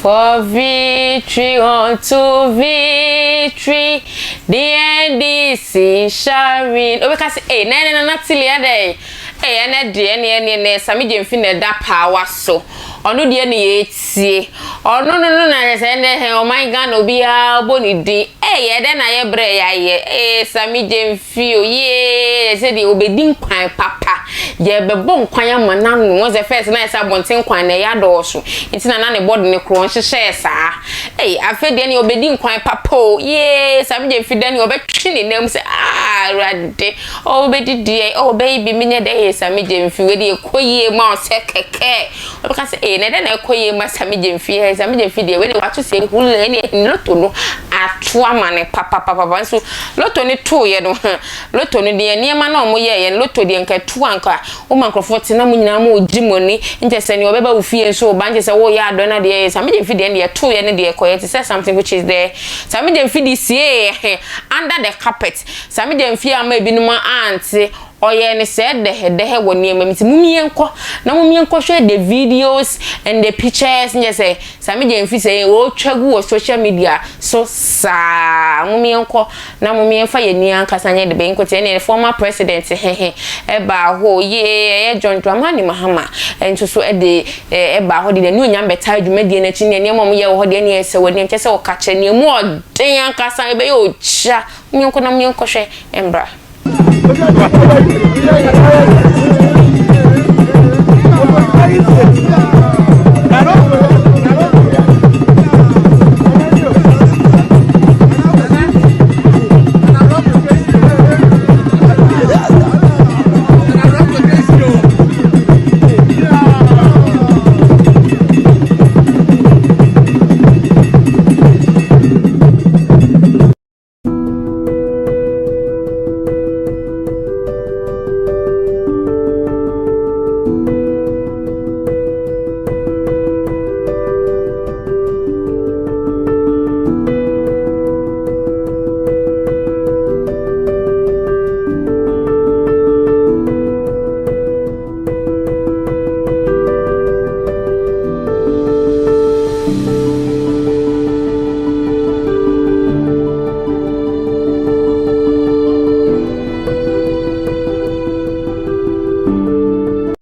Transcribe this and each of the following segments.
For victory unto victory, the NDC shall reign. Oh, because na till day. Na Sammy Gyamfi na da power so. Onu de na etie. Onu no na say oh my God obi a boni din. Ye de na ye bre ya ye. Sammy Gyamfi o ye say de obedi kwan papa. Ye bebo kwan ya mananu. Won the first na say bonten kwan na ya do so. Nti na ne board ne kro nhye saa. Afa de ne obedi kwan papa o. Ye Sammy Gyamfi de ne obetwe ne nam say rade. Obedi die. Oh baby minye de Sammy Gyamfi we de ekoye ma se keke. Because na de na ekoye ma Sammy Gyamfi. Sammy Gyamfi de we de watu se hule ne loto no atoa ma ne papa so loto ne to ye no loto ne de niema na omo ye loto de nka to anka o mankrofo te na munyina ma ogimoni nje se ne obeba ofie so ba nje se wo ya do na de Sammy Gyamfi de to ye ne de ekoye to say something which is there. Sammy Gyamfi de see under the carpet. Sammy Gyamfi ama ebinuma auntie oye ne said the wo niema mti mumienko na mumienko hwe the videos and the pictures nje say Sammy Gyamfi say wo twagu wo social media so sa mumienko na mumienfa ye ni ankasa nye de benko te ne former president eba ho ye John Dramani Mahama enso so de eba ho de ne onyam beta adwumadi na chi ne ne mom ye ho de ne ese wo ne nche se wo ka che ne mu odin ankasa ebe ye ocha mumienko na mumienko hwe embra.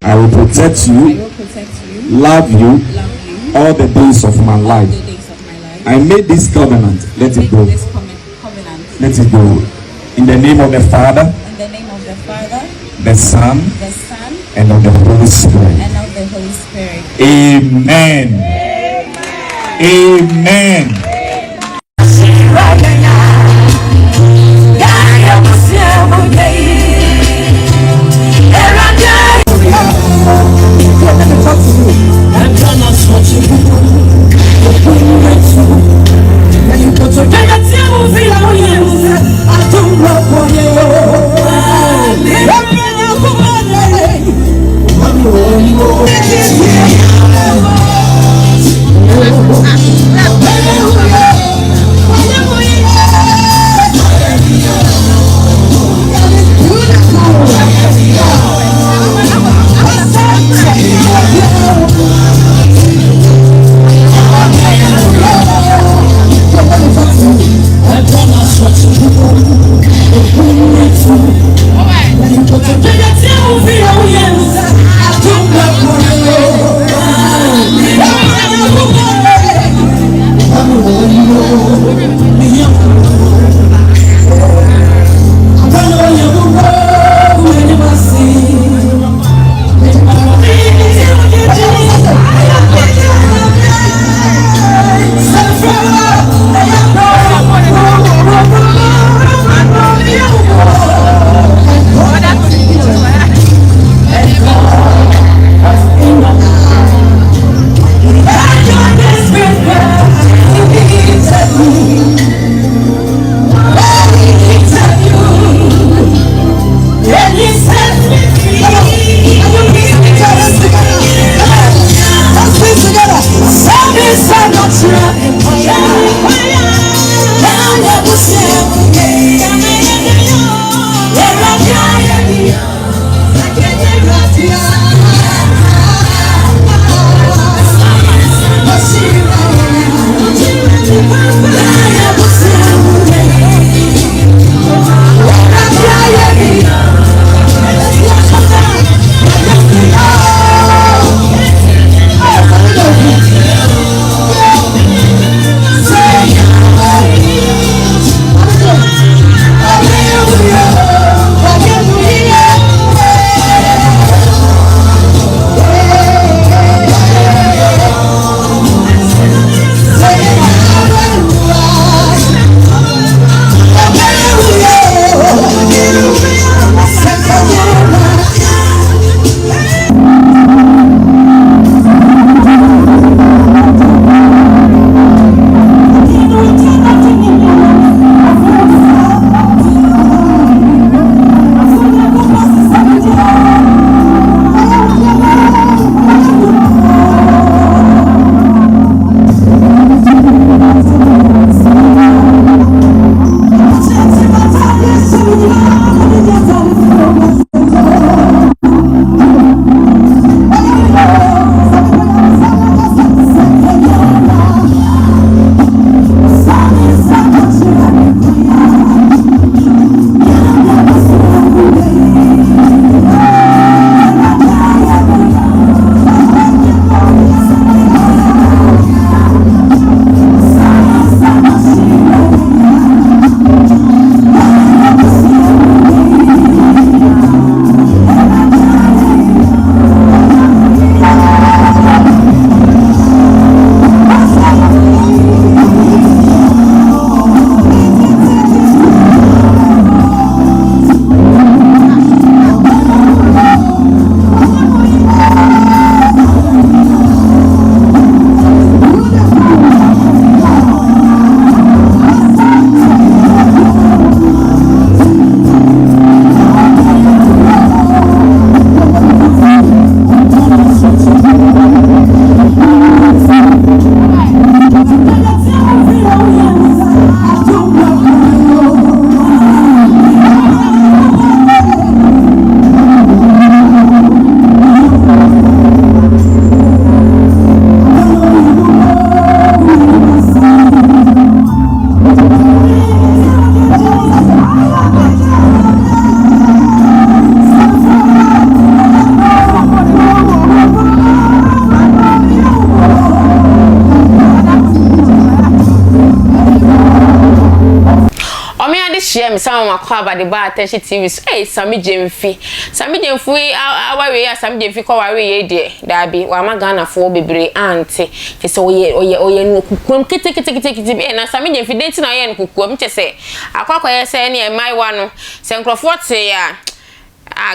I will protect you, love you all the days of my life. I made this covenant. Let it go. Let it go. In the name of the Father, the Son, and of the Holy Spirit. Amen. Amen. share me some makwa about the bar attention TV so Sammy Gyamfi aware ya Sammy Gyamfi ko ware ye de da bi wa magana fo bebre ante te se oye no kukuom kete bi na Sammy Gyamfi denti na ye no kukuom che se akwa ye se ne mai wa no se nkrofo te ya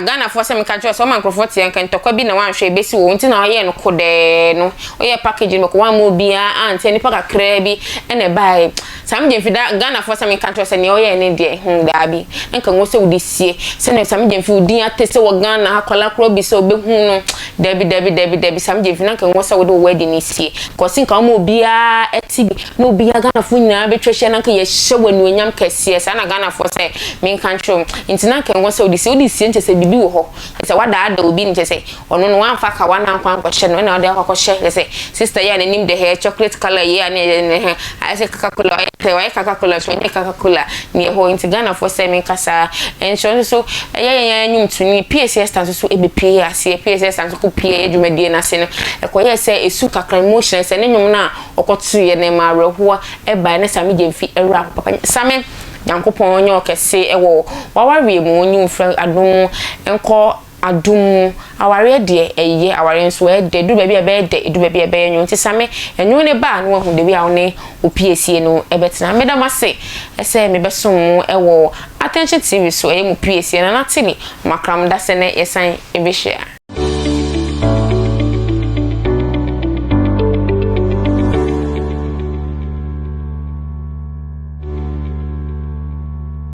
Ghana for some country so man crofort yan kan tokwa bi na wan hwe besi wo nti na oye no kode no oye package no ko wan mo bia anti ni paka kra bi ene bai Sammy Gyamfi da Ghana for some country so ne oye ne de da bi nka wo se wudi sie se ne Sammy Gyamfi wudi atese wo Ghana akola kro bi se obehu no debi Sammy Gyamfi na kan wo se wudi wedding ni sie ko sin ka mo bia eti bi no bia Ghana fo nyina be twehye na kan ye hye wanu anyam kase sa na Ghana for se min country nti na kan wo se wudi sie se bibi wo ho se wada ada obi nche se ono no wan fa ka wana nkwan kwhye no na ode akwhye se sister ya nanim de hair chocolate color ya ne I say Coca-Cola why Coca-Cola so ne Coca-Cola ne ho nti Ghana for se men kasa enso so ya nyum tuni Piesie stand so ebepie ase Piesie stand so ko pie adwumadie na se no ekoye se esu kakra emotion se ne nyum na okotu ye ne ma rehoa e ba ne Sammy Gyamfi ewra papa Sammy Yankopon onye okese ewo waware mu onye ufra adum enko adum aware de eye aware nso e de du ba bia be de du ba bia be enyo nti Sammy enyo ne ba no hu de bia wo ne opiesie no ebetena medamase ese me besom ewo attention TV so e mu Piesie na natini makram da se ne yesan ebehia